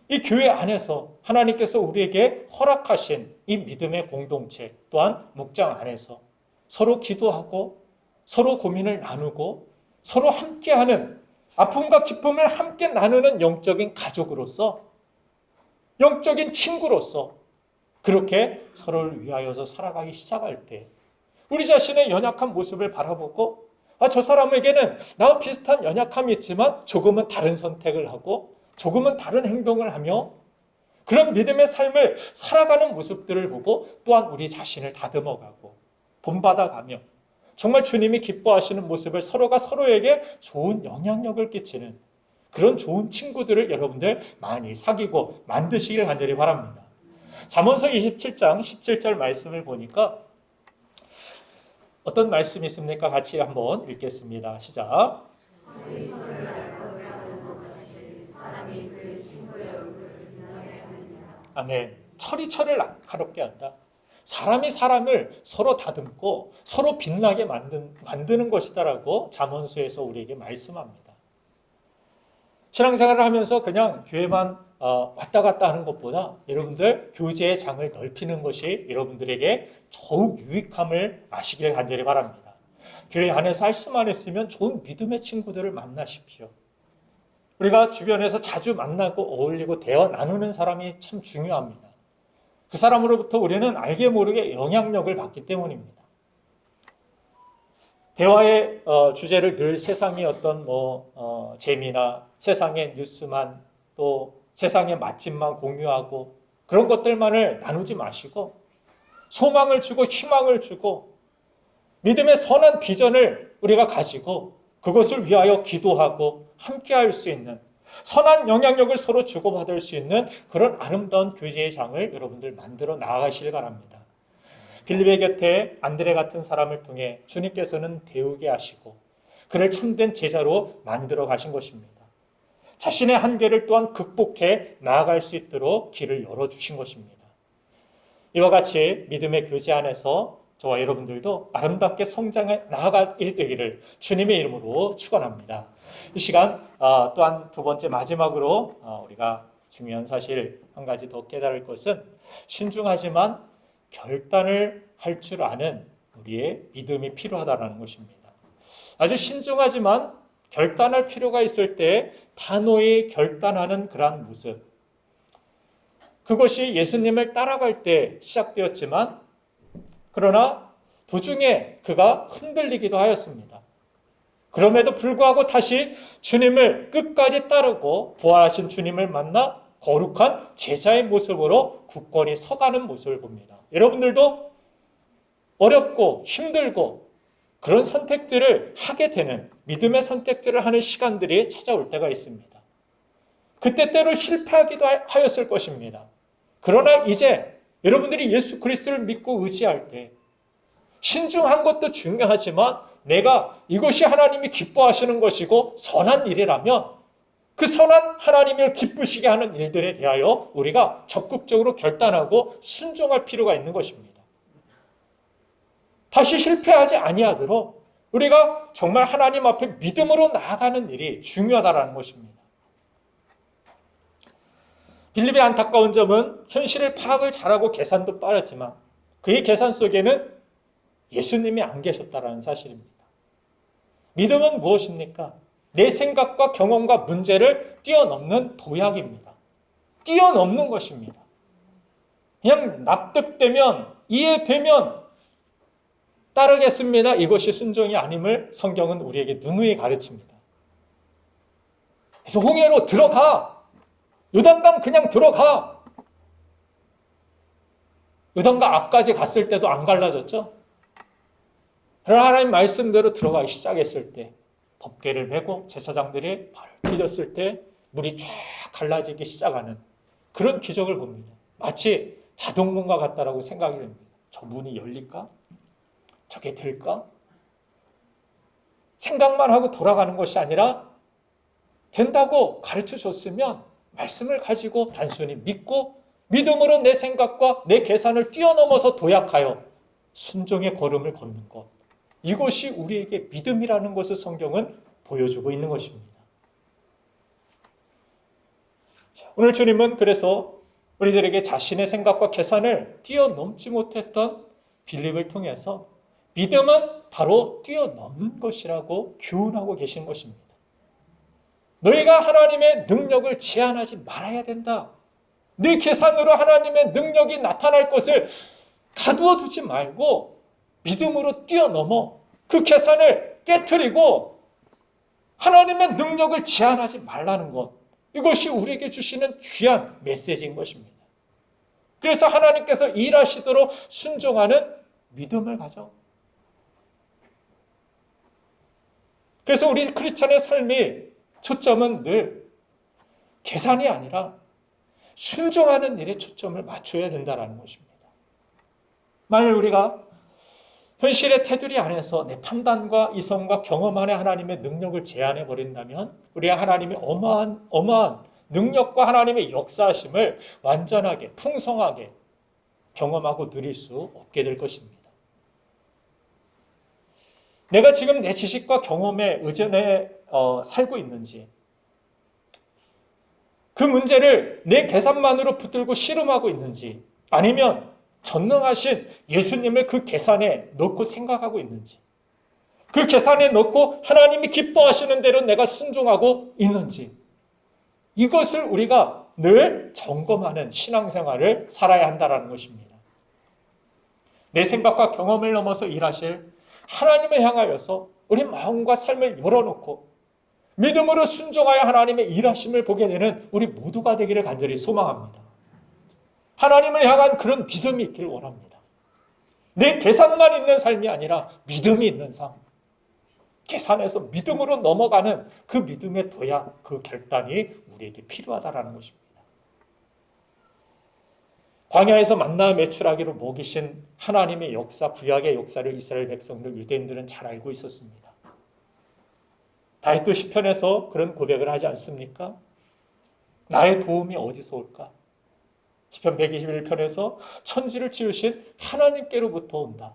이 교회 안에서 하나님께서 우리에게 허락하신 이 믿음의 공동체 또한 목장 안에서 서로 기도하고 서로 고민을 나누고 서로 함께하는 아픔과 기쁨을 함께 나누는 영적인 가족으로서 영적인 친구로서 그렇게 서로를 위하여서 살아가기 시작할 때 우리 자신의 연약한 모습을 바라보고 저 사람에게는 나와 비슷한 연약함이 있지만 조금은 다른 선택을 하고 조금은 다른 행동을 하며 그런 믿음의 삶을 살아가는 모습들을 보고 또한 우리 자신을 다듬어가고 본받아가며 정말 주님이 기뻐하시는 모습을 서로가 서로에게 좋은 영향력을 끼치는 그런 좋은 친구들을 여러분들 많이 사귀고 만드시길 간절히 바랍니다. 잠언서 27장 17절 말씀을 보니까 어떤 말씀이 있습니까? 같이 한번 읽겠습니다. 시작. 아멘. 철이 철을 날카롭게 한다. 사람이 사람을 서로 다듬고 서로 빛나게 만드는 것이다라고 잠언서에서 우리에게 말씀합니다. 신앙생활을 하면서 그냥 교회만 왔다 갔다 하는 것보다 여러분들 교제의 장을 넓히는 것이 여러분들에게 더욱 유익함을 아시길 간절히 바랍니다. 교회 안에서 할 수만 있으면 좋은 믿음의 친구들을 만나십시오. 우리가 주변에서 자주 만나고 어울리고 대화 나누는 사람이 참 중요합니다. 그 사람으로부터 우리는 알게 모르게 영향력을 받기 때문입니다. 대화의 주제를 늘 세상의 어떤 재미나 세상의 뉴스만 또 세상의 맛집만 공유하고 그런 것들만을 나누지 마시고 소망을 주고 희망을 주고 믿음의 선한 비전을 우리가 가지고 그것을 위하여 기도하고 함께할 수 있는 선한 영향력을 서로 주고받을 수 있는 그런 아름다운 교제의 장을 여러분들 만들어 나아가시길 바랍니다. 빌립의 곁에 안드레 같은 사람을 통해 주님께서는 배우게 하시고 그를 참된 제자로 만들어 가신 것입니다. 자신의 한계를 또한 극복해 나아갈 수 있도록 길을 열어주신 것입니다. 이와 같이 믿음의 교제 안에서 저와 여러분들도 아름답게 성장해 나아가게 되기를 주님의 이름으로 축원합니다. 이 시간 또한 두 번째 마지막으로 우리가 중요한 사실 한 가지 더 깨달을 것은 신중하지만 결단을 할 줄 아는 우리의 믿음이 필요하다는 것입니다. 아주 신중하지만 결단할 필요가 있을 때 단호히 결단하는 그러한 모습, 그것이 예수님을 따라갈 때 시작되었지만 그러나 도중에 그가 흔들리기도 하였습니다. 그럼에도 불구하고 다시 주님을 끝까지 따르고 부활하신 주님을 만나 거룩한 제자의 모습으로 굳건히 서가는 모습을 봅니다. 여러분들도 어렵고 힘들고 그런 선택들을 하게 되는, 믿음의 선택들을 하는 시간들이 찾아올 때가 있습니다. 그때 때로 실패하기도 하였을 것입니다. 그러나 이제 여러분들이 예수 그리스도를 믿고 의지할 때 신중한 것도 중요하지만 내가 이것이 하나님이 기뻐하시는 것이고 선한 일이라면 그 선한 하나님을 기쁘시게 하는 일들에 대하여 우리가 적극적으로 결단하고 순종할 필요가 있는 것입니다. 다시 실패하지 아니하도록 우리가 정말 하나님 앞에 믿음으로 나아가는 일이 중요하다는 것입니다. 빌립의 안타까운 점은 현실을 파악을 잘하고 계산도 빠르지만 그의 계산 속에는 예수님이 안 계셨다는 사실입니다. 믿음은 무엇입니까? 내 생각과 경험과 문제를 뛰어넘는 도약입니다. 뛰어넘는 것입니다. 그냥 납득되면, 이해되면 따르겠습니다. 이것이 순종이 아님을 성경은 우리에게 누누이 가르칩니다. 그래서 홍해로 들어가. 요단강 그냥 들어가. 요단강 앞까지 갔을 때도 안 갈라졌죠? 그러나 하나님 말씀대로 들어가기 시작했을 때 법궤를 메고 제사장들이 발을 디뎠을 때 물이 쫙 갈라지기 시작하는 그런 기적을 봅니다. 마치 자동문과 같다라고 생각이 됩니다. 저 문이 열릴까? 저게 될까? 생각만 하고 돌아가는 것이 아니라 된다고 가르쳐 줬으면 말씀을 가지고 단순히 믿고 믿음으로 내 생각과 내 계산을 뛰어넘어서 도약하여 순종의 걸음을 걷는 것. 이것이 우리에게 믿음이라는 것을 성경은 보여주고 있는 것입니다. 오늘 주님은 그래서 우리들에게 자신의 생각과 계산을 뛰어넘지 못했던 빌립을 통해서 믿음은 바로 뛰어넘는 것이라고 교훈하고 계신 것입니다. 너희가 하나님의 능력을 제한하지 말아야 된다. 네 계산으로 하나님의 능력이 나타날 것을 가두어 두지 말고 믿음으로 뛰어넘어 그 계산을 깨트리고 하나님의 능력을 제한하지 말라는 것. 이것이 우리에게 주시는 귀한 메시지인 것입니다. 그래서 하나님께서 일하시도록 순종하는 믿음을 가져. 그래서 우리 크리스찬의 삶이 초점은 늘 계산이 아니라 순종하는 일에 초점을 맞춰야 된다는 것입니다. 만일 우리가 현실의 테두리 안에서 내 판단과 이성과 경험 안에 하나님의 능력을 제한해 버린다면 우리가 하나님의 어마어마한 능력과 하나님의 역사하심을 완전하게 풍성하게 경험하고 누릴 수 없게 될 것입니다. 내가 지금 내 지식과 경험에 의존해 살고 있는지, 그 문제를 내 계산만으로 붙들고 씨름하고 있는지, 아니면 전능하신 예수님을 그 계산에 넣고 생각하고 있는지, 그 계산에 넣고 하나님이 기뻐하시는 대로 내가 순종하고 있는지, 이것을 우리가 늘 점검하는 신앙생활을 살아야 한다는 것입니다. 내 생각과 경험을 넘어서 일하실 하나님을 향하여서 우리 마음과 삶을 열어놓고 믿음으로 순종하여 하나님의 일하심을 보게 되는 우리 모두가 되기를 간절히 소망합니다. 하나님을 향한 그런 믿음이 있기를 원합니다. 내 계산만 있는 삶이 아니라 믿음이 있는 삶. 계산에서 믿음으로 넘어가는 그 믿음의 도약, 그 결단이 우리에게 필요하다는 것입니다. 광야에서 만나 매출하기로 먹이신 하나님의 역사, 구약의 역사를 이스라엘 백성들, 유대인들은 잘 알고 있었습니다. 다윗도 시편에서 그런 고백을 하지 않습니까? 나의 도움이 어디서 올까? 시편 121편에서 천지를 지으신 하나님께로부터 온다.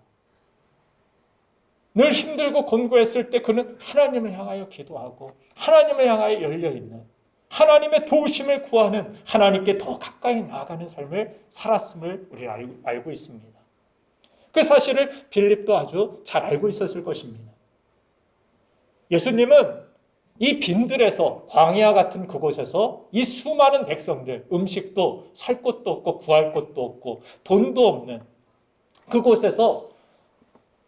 늘 힘들고 곤고했을 때 그는 하나님을 향하여 기도하고 하나님을 향하여 열려있는 하나님의 도우심을 구하는 하나님께 더 가까이 나아가는 삶을 살았음을 우리는 알고 있습니다. 그 사실을 빌립도 아주 잘 알고 있었을 것입니다. 예수님은 이 빈들에서 광야 같은 그곳에서 이 수많은 백성들 음식도 살 곳도 없고 구할 곳도 없고 돈도 없는 그곳에서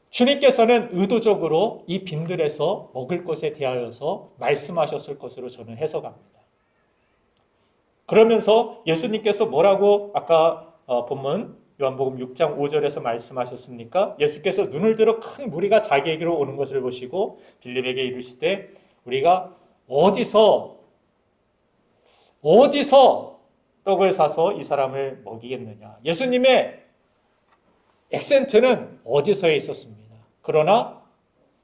주님께서는 의도적으로 이 빈들에서 먹을 것에 대하여서 말씀하셨을 것으로 저는 해석합니다. 그러면서 예수님께서 뭐라고 아까 본문 요한복음 6장 5절에서 말씀하셨습니까? 예수께서 눈을 들어 큰 무리가 자기에게로 오는 것을 보시고 빌립에게 이르시되 우리가 어디서 떡을 사서 이 사람을 먹이겠느냐. 예수님의 액센트는 어디서에 있었습니다. 그러나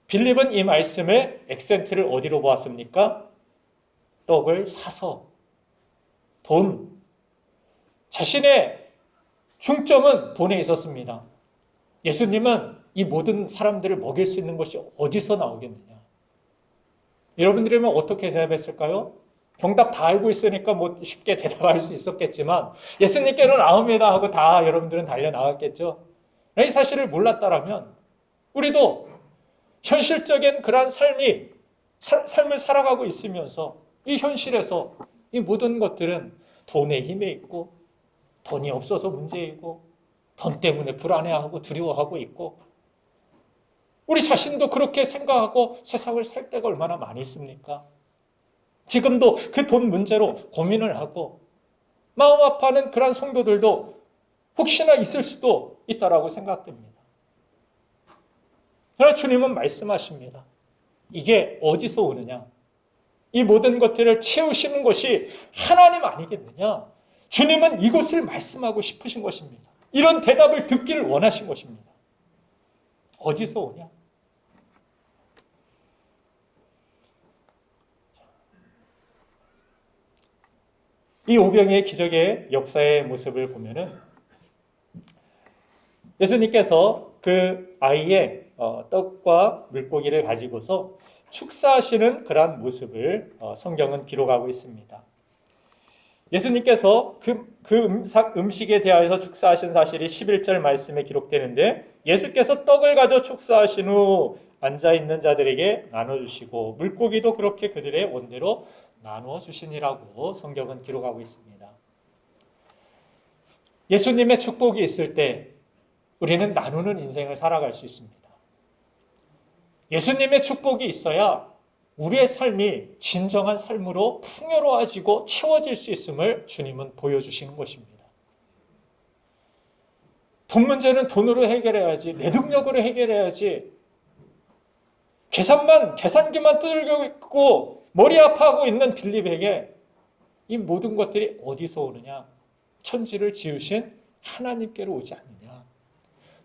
빌립은 이 말씀의 액센트를 어디로 보았습니까? 떡을 사서 돈, 자신의 중점은 돈에 있었습니다. 예수님은 이 모든 사람들을 먹일 수 있는 것이 어디서 나오겠느냐. 여러분들이면 어떻게 대답했을까요? 정답 다 알고 있으니까 뭐 쉽게 대답할 수 있었겠지만 예수님께는 나옵니다 하고 다 여러분들은 달려나갔겠죠. 이 사실을 몰랐다라면 우리도 현실적인 그러한 삶을 살아가고 있으면서 이 현실에서 이 모든 것들은 돈의 힘에 있고 돈이 없어서 문제이고 돈 때문에 불안해하고 두려워하고 있고 우리 자신도 그렇게 생각하고 세상을 살 때가 얼마나 많이 있습니까? 지금도 그 돈 문제로 고민을 하고 마음 아파하는 그런 성도들도 혹시나 있을 수도 있다라고 생각됩니다. 그러나 주님은 말씀하십니다. 이게 어디서 오느냐? 이 모든 것들을 채우시는 것이 하나님 아니겠느냐? 주님은 이것을 말씀하고 싶으신 것입니다. 이런 대답을 듣기를 원하신 것입니다. 어디서 오냐? 이 오병이의 기적의 역사의 모습을 보면은 예수님께서 그 아이의 떡과 물고기를 가지고서 축사하시는 그러한 모습을 성경은 기록하고 있습니다. 예수님께서 그 음식에 대하여서 축사하신 사실이 11절 말씀에 기록되는데 예수께서 떡을 가져 축사하신 후 앉아있는 자들에게 나눠주시고 물고기도 그렇게 그들의 원대로 나누어 주시니라고 성경은 기록하고 있습니다. 예수님의 축복이 있을 때 우리는 나누는 인생을 살아갈 수 있습니다. 예수님의 축복이 있어야 우리의 삶이 진정한 삶으로 풍요로워지고 채워질 수 있음을 주님은 보여주시는 것입니다. 돈 문제는 돈으로 해결해야지, 내 능력으로 해결해야지, 계산기만 두들겨 있고 머리 아파하고 있는 빌립에게 이 모든 것들이 어디서 오느냐? 천지를 지으신 하나님께로 오지 않느냐?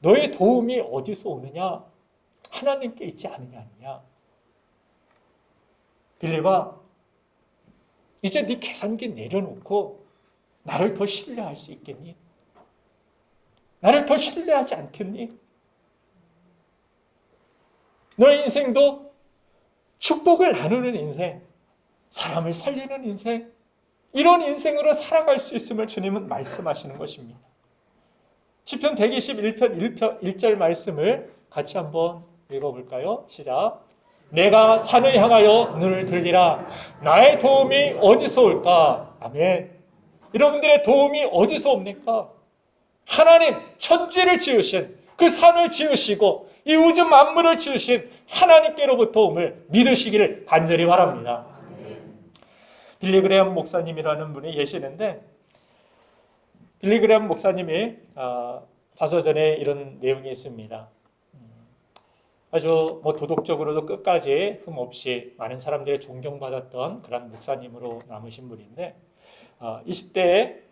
너의 도움이 어디서 오느냐? 하나님께 있지 않느냐? 빌립아, 이제 네 계산기 내려놓고 나를 더 신뢰할 수 있겠니? 나를 더 신뢰하지 않겠니? 너의 인생도 축복을 나누는 인생, 사람을 살리는 인생, 이런 인생으로 살아갈 수 있음을 주님은 말씀하시는 것입니다. 시편 121편 1절 말씀을 같이 한번 읽어볼까요? 시작. 내가 산을 향하여 눈을 들리라. 나의 도움이 어디서 올까? 아멘. 여러분들의 도움이 어디서 옵니까? 하나님, 천지를 지으신, 그 산을 지으시고 이 우주 만물을 지으신 하나님께로부터 옴을 믿으시기를 간절히 바랍니다. 빌리 그레엄 목사님이라는 분이 계시는데 빌리 그레엄 목사님이 자서전에 이런 내용이 있습니다. 아주 도덕적으로도 끝까지 흠없이 많은 사람들의 존경받았던 그런 목사님으로 남으신 분인데 20대에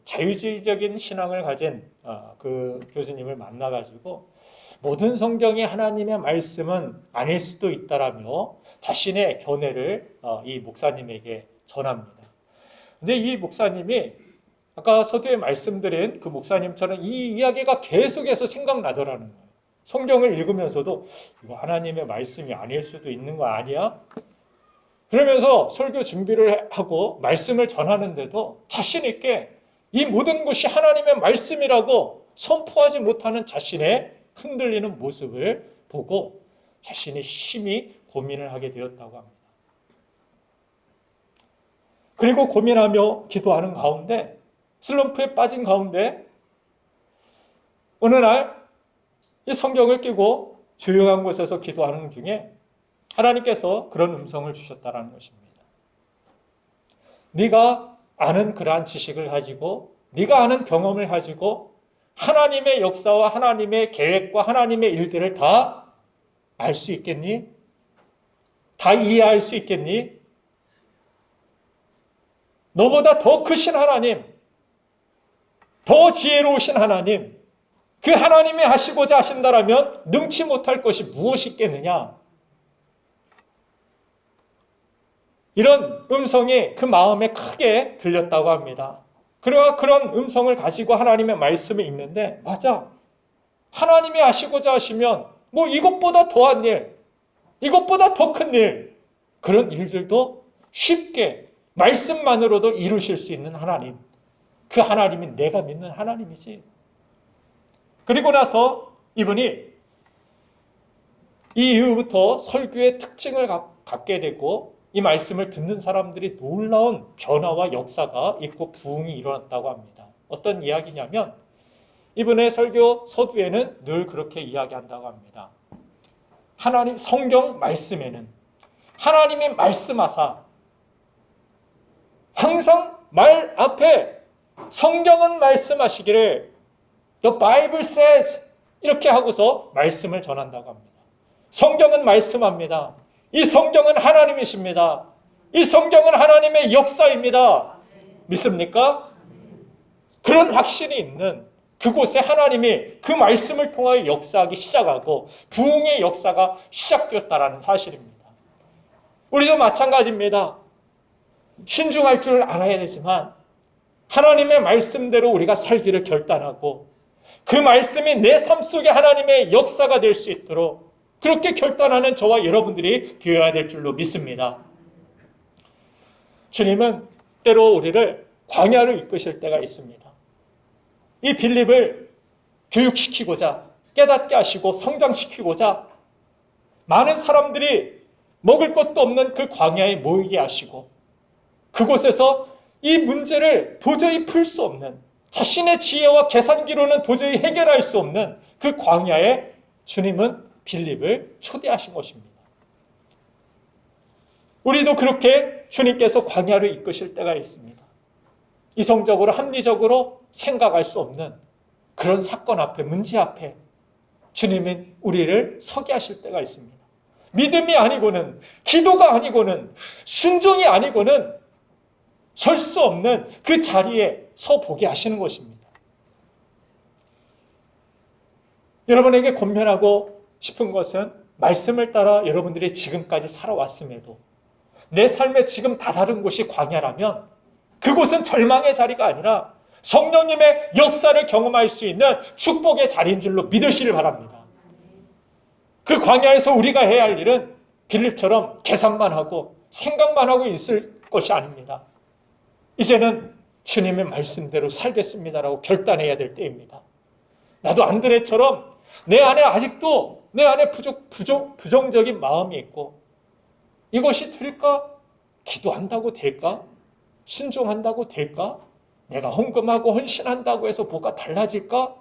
자유주의적인 신앙을 가진 그 교수님을 만나가지고 모든 성경이 하나님의 말씀은 아닐 수도 있다라며 자신의 견해를 이 목사님에게 전합니다. 근데 이 목사님이 아까 서두에 말씀드린 그 목사님처럼 이 이야기가 계속해서 생각나더라는 거예요. 성경을 읽으면서도 이거 하나님의 말씀이 아닐 수도 있는 거 아니야? 그러면서 설교 준비를 하고 말씀을 전하는데도 자신 있게 이 모든 것이 하나님의 말씀이라고 선포하지 못하는 자신의 흔들리는 모습을 보고 자신이 심히 고민을 하게 되었다고 합니다. 그리고 고민하며 기도하는 가운데, 슬럼프에 빠진 가운데 어느 날 이 성경을 끼고 조용한 곳에서 기도하는 중에 하나님께서 그런 음성을 주셨다는 것입니다. 네가 아는 그러한 지식을 가지고, 네가 아는 경험을 가지고 하나님의 역사와 하나님의 계획과 하나님의 일들을 다 알 수 있겠니? 다 이해할 수 있겠니? 너보다 더 크신 하나님, 더 지혜로우신 하나님, 그 하나님이 하시고자 하신다라면 능치 못할 것이 무엇이 있겠느냐? 이런 음성이 그 마음에 크게 들렸다고 합니다. 그러나 그런 음성을 가지고 하나님의 말씀을 읽는데, 맞아, 하나님이 하시고자 하시면 뭐 이것보다 더한 일, 이것보다 더 큰 일, 그런 일들도 쉽게 말씀만으로도 이루실 수 있는 하나님, 그 하나님이 내가 믿는 하나님이지. 그리고 나서 이분이 이 이후부터 설교의 특징을 갖게 되고 이 말씀을 듣는 사람들이 놀라운 변화와 역사가 있고 부흥이 일어났다고 합니다. 어떤 이야기냐면 이분의 설교 서두에는 늘 그렇게 이야기한다고 합니다. 하나님 성경 말씀에는 하나님이 말씀하사, 항상 말 앞에 성경은 말씀하시기를 The Bible says 이렇게 하고서 말씀을 전한다고 합니다. 성경은 말씀합니다. 이 성경은 하나님이십니다. 이 성경은 하나님의 역사입니다. 믿습니까? 그런 확신이 있는 그곳에 하나님이 그 말씀을 통하여 역사하기 시작하고 부흥의 역사가 시작되었다는 사실입니다. 우리도 마찬가지입니다. 신중할 줄 알아야 되지만 하나님의 말씀대로 우리가 살기를 결단하고 그 말씀이 내 삶 속에 하나님의 역사가 될 수 있도록 그렇게 결단하는 저와 여러분들이 되어야 될 줄로 믿습니다. 주님은 때로 우리를 광야로 이끄실 때가 있습니다. 이 빌립을 교육시키고자, 깨닫게 하시고 성장시키고자 많은 사람들이 먹을 것도 없는 그 광야에 모이게 하시고 그곳에서 이 문제를 도저히 풀 수 없는, 자신의 지혜와 계산기로는 도저히 해결할 수 없는 그 광야에 주님은 빌립을 초대하신 것입니다. 우리도 그렇게 주님께서 광야로 이끄실 때가 있습니다. 이성적으로 합리적으로 생각할 수 없는 그런 사건 앞에, 문제 앞에 주님은 우리를 서게 하실 때가 있습니다. 믿음이 아니고는, 기도가 아니고는, 순종이 아니고는 설 수 없는 그 자리에 서 보게 하시는 것입니다. 여러분에게 권면하고 싶은 것은 말씀을 따라 여러분들이 지금까지 살아왔음에도 내 삶에 지금 다다른 곳이 광야라면 그곳은 절망의 자리가 아니라 성령님의 역사를 경험할 수 있는 축복의 자리인 줄로 믿으시길 바랍니다. 그 광야에서 우리가 해야 할 일은 빌립처럼 계산만 하고 생각만 하고 있을 것이 아닙니다. 이제는 주님의 말씀대로 살겠습니다라고 결단해야 될 때입니다. 나도 안드레처럼 내 안에 아직도 내 안에 부정적인 마음이 있고 이것이 될까? 기도한다고 될까? 순종한다고 될까? 내가 헌금하고 헌신한다고 해서 뭐가 달라질까?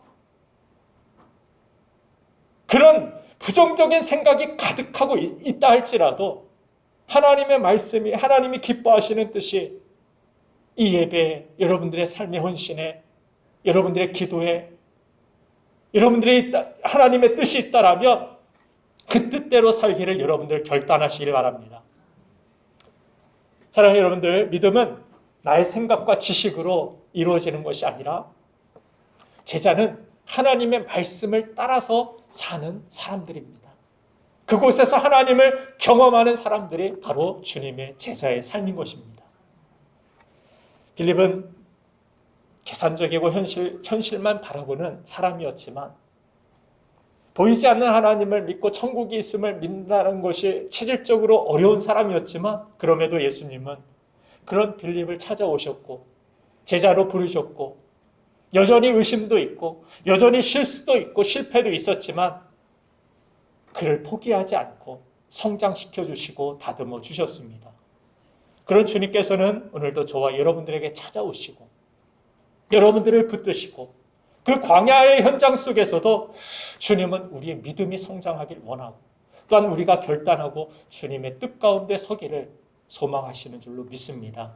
그런 부정적인 생각이 가득하고 있다 할지라도 하나님의 말씀이, 하나님이 기뻐하시는 뜻이 이 예배에, 여러분들의 삶의 헌신에, 여러분들의 기도에, 여러분들의 하나님의 뜻이 있다라면 그 뜻대로 살기를 여러분들 결단하시길 바랍니다. 사랑하는 여러분들, 믿음은 나의 생각과 지식으로 이루어지는 것이 아니라 제자는 하나님의 말씀을 따라서 사는 사람들입니다. 그곳에서 하나님을 경험하는 사람들이 바로 주님의 제자의 삶인 것입니다. 빌립은 계산적이고 현실만 바라보는 사람이었지만 보이지 않는 하나님을 믿고 천국이 있음을 믿는다는 것이 체질적으로 어려운 사람이었지만 그럼에도 예수님은 그런 빌립을 찾아오셨고 제자로 부르셨고 여전히 의심도 있고 여전히 실수도 있고 실패도 있었지만 그를 포기하지 않고 성장시켜 주시고 다듬어 주셨습니다. 그런 주님께서는 오늘도 저와 여러분들에게 찾아오시고 여러분들을 붙드시고 그 광야의 현장 속에서도 주님은 우리의 믿음이 성장하길 원하고 또한 우리가 결단하고 주님의 뜻 가운데 서기를 소망하시는 줄로 믿습니다.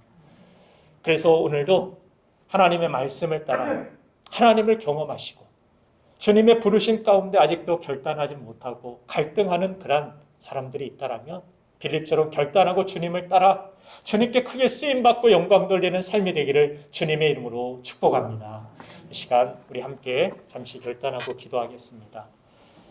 그래서 오늘도 하나님의 말씀을 따라 하나님을 경험하시고 주님의 부르심 가운데 아직도 결단하지 못하고 갈등하는 그런 사람들이 있다라면 빌립처럼 결단하고 주님을 따라 주님께 크게 쓰임받고 영광 돌리는 삶이 되기를 주님의 이름으로 축복합니다. 이 시간 우리 함께 잠시 결단하고 기도하겠습니다.